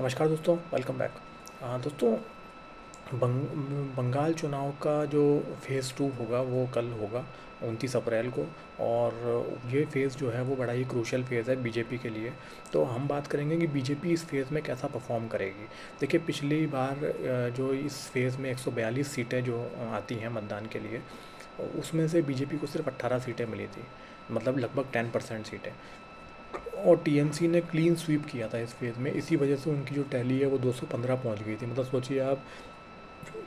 नमस्कार दोस्तों, welcome back. दोस्तों, बंगाल चुनाव का जो फ़ेज़ 2 होगा वो कल होगा 29 अप्रैल को। और ये फ़ेज़ जो है वो बड़ा ही क्रूशियल फ़ेज़ है बीजेपी के लिए। तो हम बात करेंगे कि बीजेपी इस फ़ेज़ में कैसा परफॉर्म करेगी। देखिए, पिछली बार जो इस फ़ेज़ में 142 सीटें जो आती हैं मतदान के लिए, उसमें से बीजेपी को सिर्फ 18 सीटें मिली थी, मतलब लगभग 10% सीटें। और टीएमसी ने क्लीन स्वीप किया था इस फेज़ में, इसी वजह से उनकी जो टैली है वो 215 पहुंच गई थी। मतलब सोचिए आप,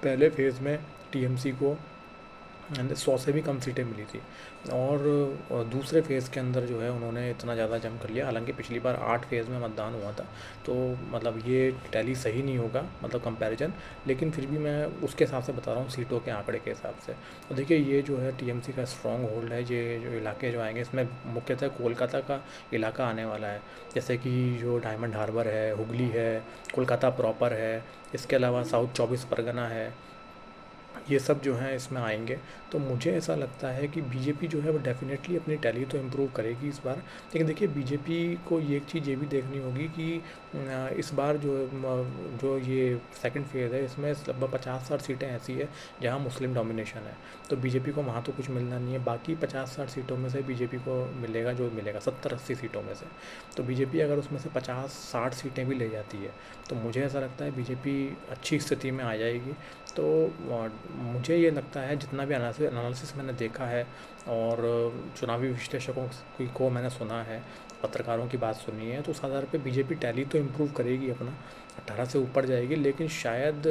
पहले फेज़ में टीएमसी को 100 से भी कम सीटें मिली थी। और दूसरे फेज़ के अंदर जो है उन्होंने इतना ज़्यादा जंग कर लिया। हालांकि पिछली बार 8 फेज़ में मतदान हुआ था, तो मतलब ये टैली सही नहीं होगा, मतलब कंपैरिजन। लेकिन फिर भी मैं उसके हिसाब से बता रहा हूँ, सीटों के आंकड़े के हिसाब से। तो देखिए, ये जो है टीएमसी का स्ट्रॉन्ग होल्ड है। ये जो इलाके जो आएंगे, इसमें मुख्यतः कोलकाता का इलाका आने वाला है। जैसे कि जो डायमंड हार्बर है, हुगली है, कोलकाता प्रॉपर है, इसके अलावा साउथ 24 परगना है, ये सब जो हैं इसमें आएंगे। तो मुझे ऐसा लगता है कि बीजेपी जो है वो डेफिनेटली अपनी टैली तो इम्प्रूव करेगी इस बार। लेकिन देखिए, बीजेपी को ये एक चीज़ ये भी देखनी होगी कि इस बार जो ये सेकंड फेज़ है, इसमें लगभग 50-60 सीटें ऐसी है जहाँ मुस्लिम डोमिनेशन है। तो बीजेपी को वहाँ तो कुछ मिलना नहीं है। बाकी 50-60 सीटों में से बीजेपी को मिलेगा, जो मिलेगा 70-80 सीटों में से। तो बीजेपी अगर उसमें से 50-60 सीटें भी ले जाती है, तो मुझे ऐसा लगता है बीजेपी अच्छी स्थिति में आ जाएगी। तो मुझे ये लगता है, जितना भी एनालिसिस मैंने देखा है और चुनावी विश्लेषकों को मैंने सुना है, पत्रकारों की बात सुनी है, तो उस आधार पे बीजेपी टैली तो इम्प्रूव करेगी अपना, 18 से ऊपर जाएगी। लेकिन शायद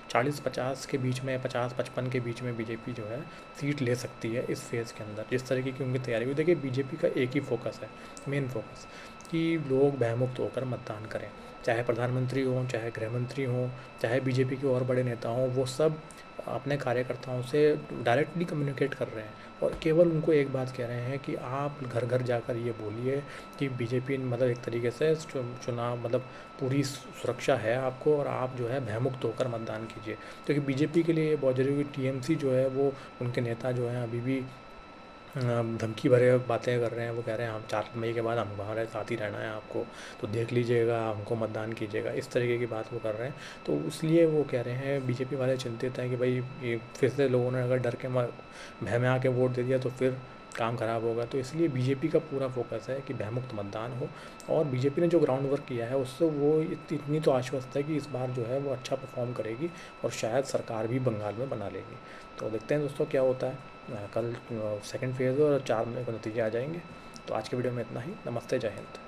40-50 के बीच में, 50-55 के बीच में बीजेपी जो है सीट ले सकती है इस फेज़ के अंदर, जिस तरीके की उनकी तैयारी हुई। देखिए, बीजेपी का एक ही फोकस है, मेन फोकस, कि लोग भयमुक्त होकर मतदान करें। चाहे प्रधानमंत्री हों, चाहे गृह मंत्री हों, चाहे बीजेपी के और बड़े नेता हों, वो सब अपने कार्यकर्ताओं से डायरेक्टली कम्युनिकेट कर रहे हैं और केवल उनको एक बात कह रहे हैं कि आप घर घर जाकर ये बोलिए कि बीजेपी, मतलब एक तरीके से चुनाव, मतलब पूरी सुरक्षा है आपको, और आप जो है भयमुक्त होकर मतदान कीजिए। क्योंकि बीजेपी के लिए ये बहुत जरूरी है। टीएमसी जो है वो, उनके नेता जो हैं अभी भी धमकी भरे बातें कर रहे हैं। वो कह रहे हैं हम 4 मई के बाद हम हमारे साथ ही रहना है आपको, तो देख लीजिएगा, हमको मतदान कीजिएगा, इस तरीके की बात वो कर रहे हैं। तो इसलिए वो कह रहे हैं, बीजेपी वाले चिंतित हैं कि भाई ये फिर से लोगों ने अगर डर के भय में आके वोट दे दिया तो फिर काम ख़राब होगा। तो इसलिए बीजेपी का पूरा फोकस है कि भयमुक्त मतदान हो। और बीजेपी ने जो ग्राउंड वर्क किया है उससे वो इतनी तो आश्वस्त है कि इस बार जो है वो अच्छा परफॉर्म करेगी और शायद सरकार भी बंगाल में बना लेगी। तो देखते हैं दोस्तों क्या होता है। कल सेकंड फेज़ और 4 मई को नतीजे आ जाएंगे। तो आज के वीडियो में इतना ही। नमस्ते, जय हिंद।